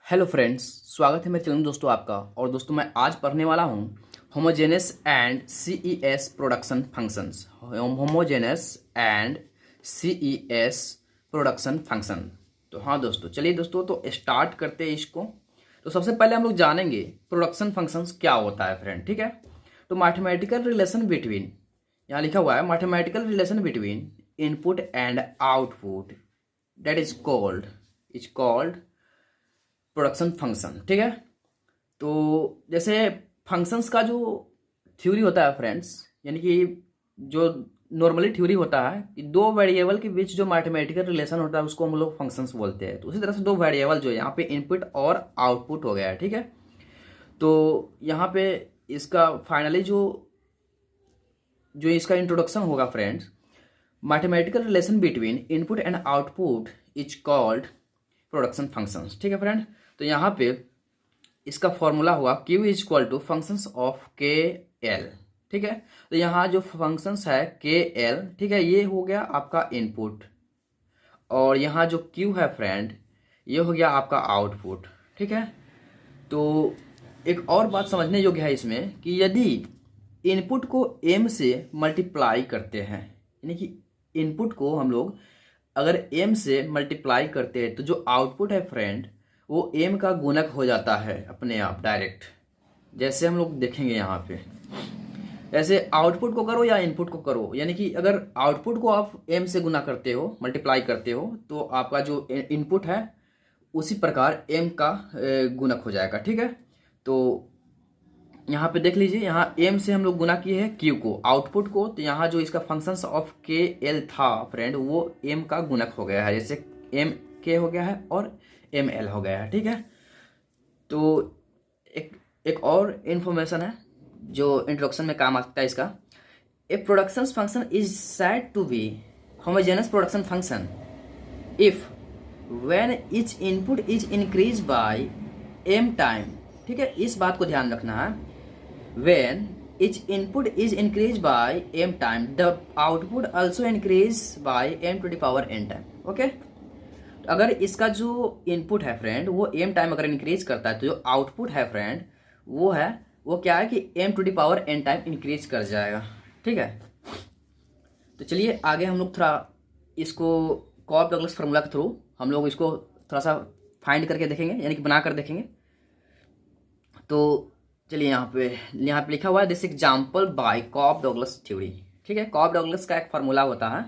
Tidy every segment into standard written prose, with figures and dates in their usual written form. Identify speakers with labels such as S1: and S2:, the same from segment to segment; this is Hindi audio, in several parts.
S1: हेलो फ्रेंड्स, स्वागत है मेरे चैनल में दोस्तों आपका। और दोस्तों मैं आज पढ़ने वाला हूँ homogeneous and CES production functions. Homogeneous and CES production function. तो हाँ दोस्तों, चलिए दोस्तों तो स्टार्ट करते हैं इसको। तो सबसे पहले हम लोग जानेंगे प्रोडक्शन फंक्शंस क्या होता है फ्रेंड, ठीक है। तो मैथमेटिकल रिलेशन बिटवीन, यहाँ लिखा हुआ है mathematical relation between input and output, that is called production function, ठीक है। तो जैसे फंक्शंस का जो थ्योरी होता है फ्रेंड्स, यानी कि जो नॉर्मली थ्योरी होता है कि दो वेरिएबल के बीच जो मैथमेटिकल रिलेशन होता है उसको हम लोग फंक्शंस बोलते हैं। तो उसी तरह से दो वेरिएबल जो है यहाँ पे इनपुट और आउटपुट हो गया है, ठीक है। तो यहाँ पे इसका फाइनली जो जो इसका इंट्रोडक्शन होगा friends, mathematical relation between input and output is called production functions, ठीक है फ्रेंड। तो यहाँ पे इसका फॉर्मूला हुआ Q is equal to functions of K L, ठीक है। तो यहाँ जो फंक्शंस है के एल, ठीक है, ये हो गया आपका इनपुट, और यहाँ जो Q है फ्रेंड ये हो गया आपका आउटपुट, ठीक है। तो एक और बात समझने योग्य है इसमें कि यदि इनपुट को m से मल्टीप्लाई करते हैं, यानी कि इनपुट को हम लोग अगर m से मल्टीप्लाई करते हैं तो जो आउटपुट है फ्रेंड वो m का गुणक हो जाता है अपने आप डायरेक्ट। जैसे हम लोग देखेंगे यहाँ पे, ऐसे आउटपुट को करो या इनपुट को करो, यानी कि अगर आउटपुट को आप m से गुना करते हो, मल्टीप्लाई करते हो, तो आपका जो इनपुट है उसी प्रकार m का गुणक हो जाएगा, ठीक है। तो यहाँ पे देख लीजिए, यहाँ m से हम लोग गुना किए हैं q को, आउटपुट को। तो यहाँ जो इसका फंक्शंस ऑफ के एल था फ्रेंड वो m का गुणक हो गया है, जैसे m k हो गया है और m l हो गया है, ठीक है। तो एक और इन्फॉर्मेशन है जो इंट्रोडक्शन में काम आता है इसका। A production function is said to be homogenous production function if when each input is increase by m time, ठीक है। इस बात को ध्यान रखना है, when each input is increased by m time the output also increase by m to the power n time, okay। तो अगर इसका जो इनपुट है फ्रेंड वो m टाइम अगर इंक्रीज करता है तो जो आउटपुट है फ्रेंड वो क्या है कि m to the power n time increase कर जाएगा, ठीक है। तो चलिए आगे हम लोग थोड़ा इसको कॉप डगलस फार्मूला के थ्रू हम लोग इसको थोड़ा सा फाइंड करके देखेंगे, यानी कि बना कर देखेंगे। तो चलिए यहाँ पे लिखा हुआ है this example by Cobb Douglas theory, ठीक है। कॉप डगलस का एक फार्मूला होता है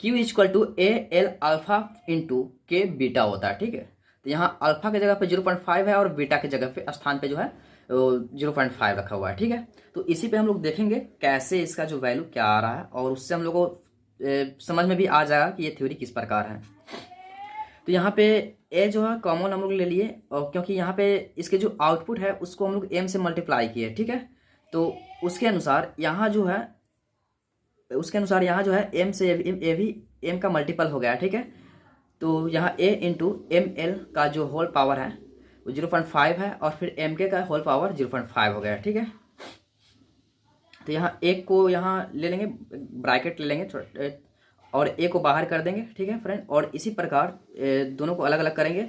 S1: Q equal to A L alpha into K beta होता है, ठीक है। तो यहाँ अल्फा की जगह पे 0.5 है और बीटा की जगह पे स्थान पे जो है 0.5 रखा हुआ है, ठीक है। तो इसी पे हम लोग देखेंगे कैसे इसका जो वैल्यू क्या आ रहा है, और उससे हम लोग को समझ में भी आ जाएगा कि ये थ्योरी किस प्रकार है। तो यहाँ पे ए जो है कॉमन हम लोग ले लिए, और क्योंकि यहाँ पे इसके जो आउटपुट है उसको हम लोग m से मल्टीप्लाई किए, ठीक है। तो उसके अनुसार यहाँ जो है m से ए भी m का मल्टीपल हो गया, ठीक है। तो यहाँ a इंटू एम एल का जो होल पावर है वो 0.5 है, और फिर m के का होल पावर 0.5 हो गया, ठीक है। तो यहाँ एक को यहाँ ले लेंगे, ब्रैकेट ले लेंगे और ए को बाहर कर देंगे, ठीक है फ्रेंड। और इसी प्रकार दोनों को अलग अलग करेंगे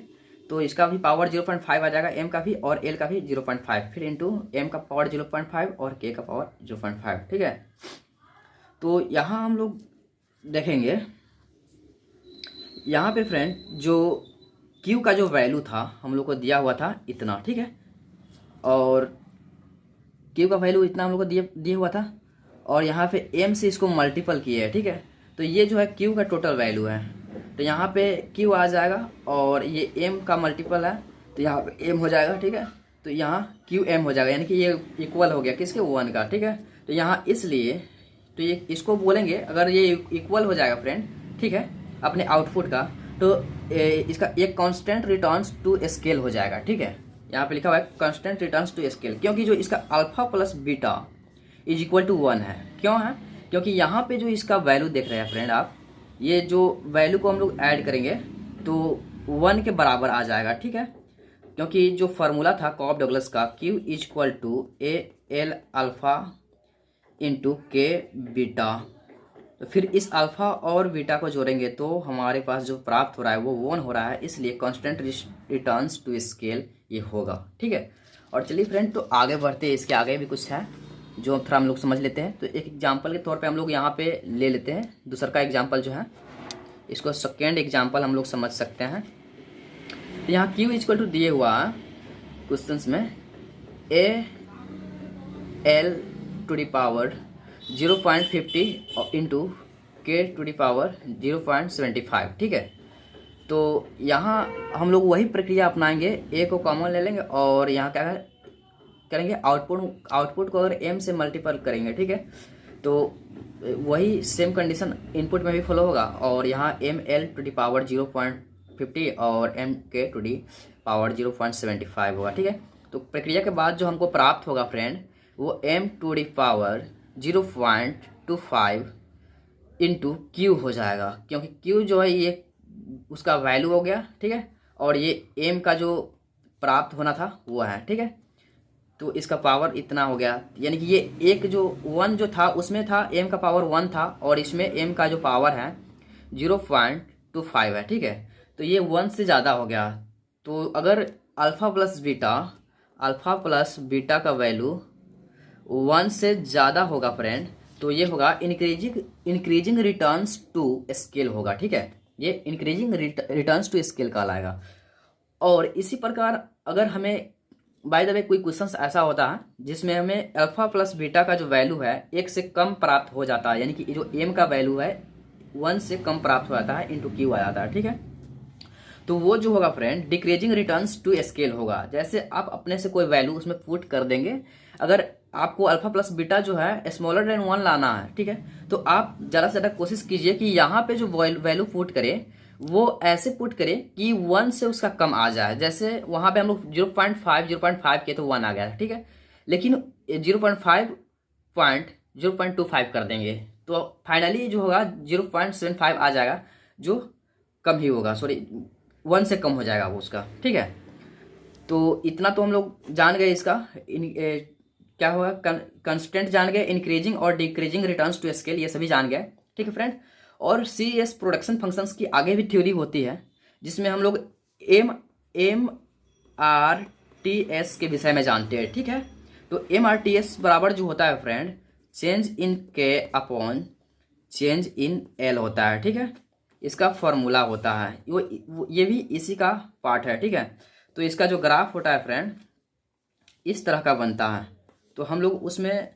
S1: तो इसका भी पावर 0.5 आ जाएगा, m का भी और l का भी 0.5, फिर इंटू m का पावर 0.5 और k का पावर 0.5, ठीक है। तो यहाँ हम लोग देखेंगे, यहाँ पे फ्रेंड जो q का जो वैल्यू था हम लोग को दिया हुआ था इतना, ठीक है। और q का वैल्यू इतना हम लोग को दिया हुआ था, और यहाँ पे m से इसको मल्टीपल किए है, ठीक है। तो ये जो है Q का टोटल वैल्यू है। तो यहाँ पे Q आ जाएगा और ये M का मल्टीपल है तो यहाँ पे M हो जाएगा, ठीक है। तो यहाँ QM हो जाएगा, यानी कि ये इक्वल हो गया किसके 1 का, ठीक है। तो यहाँ इसलिए तो ये इसको बोलेंगे, अगर ये इक्वल हो जाएगा फ्रेंड, ठीक है, अपने आउटपुट का, तो इसका एक कॉन्स्टेंट रिटर्न्स टू स्केल हो जाएगा, ठीक है। यहाँ पे लिखा हुआ है कॉन्स्टेंट रिटर्न्स टू स्केल, क्योंकि जो इसका alpha plus beta is equal to 1 है। क्यों है? क्योंकि यहाँ पे जो इसका वैल्यू देख रहे हैं फ्रेंड आप, ये जो वैल्यू को हम लोग ऐड करेंगे तो 1 के बराबर आ जाएगा, ठीक है। क्योंकि जो फार्मूला था कॉप डगलस का Q is equal to A L alpha into K beta, तो फिर इस अल्फा और बीटा को जोड़ेंगे तो हमारे पास जो प्राप्त हो रहा है वो 1 हो रहा है, इसलिए कांस्टेंट रिटर्न्स टू स्केल ये होगा। ठीक है, और चलिए फ्रेंड तो आगे बढ़ते हैं, इसके आगे भी कुछ है जो थोड़ा हम लोग समझ लेते हैं। तो एक एग्जांपल के तौर पे हम लोग यहाँ पे ले लेते हैं दूसरा का एग्जांपल जो है, इसको सेकेंड एग्जांपल हम लोग समझ सकते हैं। तो यहाँ Q इक्वल टू दिए हुआ क्वेश्चंस में AL to the power 0.50 into K to the power 0.75। ठीक है, तो यहाँ हम लोग वही प्रक्रिया अपनाएंगे, A को कॉमन ले लेंगे और यहाँ क्या करेंगे, आउटपुट को अगर M से मल्टीपल करेंगे। ठीक है, तो वही सेम कंडीशन इनपुट में भी फॉलो होगा और यहाँ ML टू द पावर 0.50 और MK टू द पावर 0.75 होगा। ठीक है, तो प्रक्रिया के बाद जो हमको प्राप्त होगा फ्रेंड वो M to the power 0.25 into Q हो जाएगा, क्योंकि Q जो है ये उसका वैल्यू हो गया। ठीक है, और ये M का जो प्राप्त होना था वो है। ठीक है, तो इसका पावर इतना हो गया, यानी कि ये एक जो 1 जो था उसमें था M का पावर 1 था और इसमें M का जो पावर है 0.25 है। ठीक है, तो ये 1 से ज़्यादा हो गया। तो अगर अल्फ़ा प्लस बीटा का वैल्यू 1 से ज़्यादा होगा फ्रेंड, तो ये होगा इंक्रीजिंग रिटर्न्स टू स्केल होगा। ठीक है, ये इंक्रीजिंग रिटर्न्स टू स्केल कहलाएगा। और इसी प्रकार अगर हमें बाय द वे कोई क्वेश्चन ऐसा होता है जिसमें हमें अल्फा प्लस बीटा का जो वैल्यू है 1 से कम प्राप्त हो जाता है, यानी कि जो M का वैल्यू है 1 से कम प्राप्त हो जाता है इंटू Q आ जाता है। ठीक है, तो वो जो होगा friend decreasing returns to scale होगा। जैसे आप अपने से कोई वैल्यू उसमें पुट कर देंगे, अगर आपको अल्फा प्लस बीटा जो है स्मॉलर देन 1 लाना है। ठीक है, तो आप ज़्यादा से ज़्यादा कोशिश कीजिए कि यहाँ पे जो वैल्यू पुट करें वो ऐसे पुट करें कि 1 से उसका कम आ जाए। जैसे वहाँ पे हम लोग 0.5 किए तो 1 आ गया। ठीक है, लेकिन 0.25 कर देंगे तो फाइनली जो होगा 0.75 आ जाएगा, जो कम ही होगा, सॉरी 1 से कम हो जाएगा वो उसका। ठीक है, तो इतना तो हम लोग जान गए इसका क्या होगा, कंस्टेंट जान गए, इंक्रीजिंग और डिक्रीजिंग रिटर्न्स टू स्केल ये सभी जान गए। ठीक है फ्रेंड, और CES प्रोडक्शन फंक्शंस की आगे भी थ्योरी होती है जिसमें हम लोग MRTS के विषय में जानते हैं। ठीक है, तो MRTS बराबर जो होता है friend change in K upon change in L होता है। ठीक है, इसका फॉर्मूला होता है, ये भी इसी का पार्ट है। ठीक है, तो इसका जो ग्राफ होता है फ्रेंड इस तरह का बनता है। तो हम लोग उसमें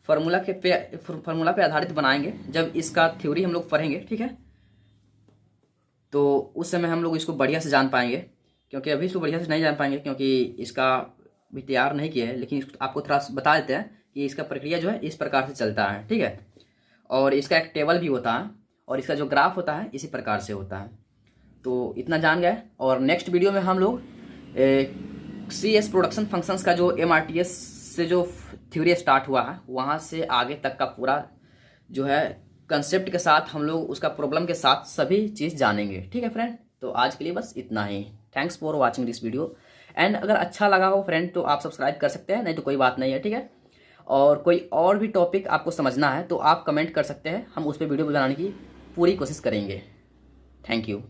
S1: फार्मूला पे आधारित बनाएंगे जब इसका थ्योरी हम लोग पढ़ेंगे। ठीक है, तो उस समय हम लोग इसको बढ़िया से जान पाएंगे, क्योंकि अभी इसको बढ़िया से नहीं जान पाएंगे क्योंकि इसका भी तैयार नहीं किया है, लेकिन आपको थोड़ा बता देते हैं कि इसका प्रक्रिया जो है इस प्रकार से चलता है। ठीक है, और इसका एक टेबल भी होता है और इसका जो ग्राफ होता है इसी प्रकार से होता है। तो इतना जान गए, और नेक्स्ट वीडियो में हम लोग CES प्रोडक्शन फंक्शंस का जो MRTS से जो थ्योरी स्टार्ट हुआ है वहाँ से आगे तक का पूरा जो है कंसेप्ट के साथ हम लोग उसका प्रॉब्लम के साथ सभी चीज़ जानेंगे। ठीक है फ्रेंड, तो आज के लिए बस इतना ही। Thanks for watching this video, and अगर अच्छा लगा हो फ्रेंड तो आप सब्सक्राइब कर सकते हैं, नहीं तो कोई बात नहीं है। ठीक है, और कोई और भी टॉपिक आपको समझना है तो आप कमेंट कर सकते हैं, हम उस पर वीडियो बनाने की पूरी कोशिश करेंगे। Thank you.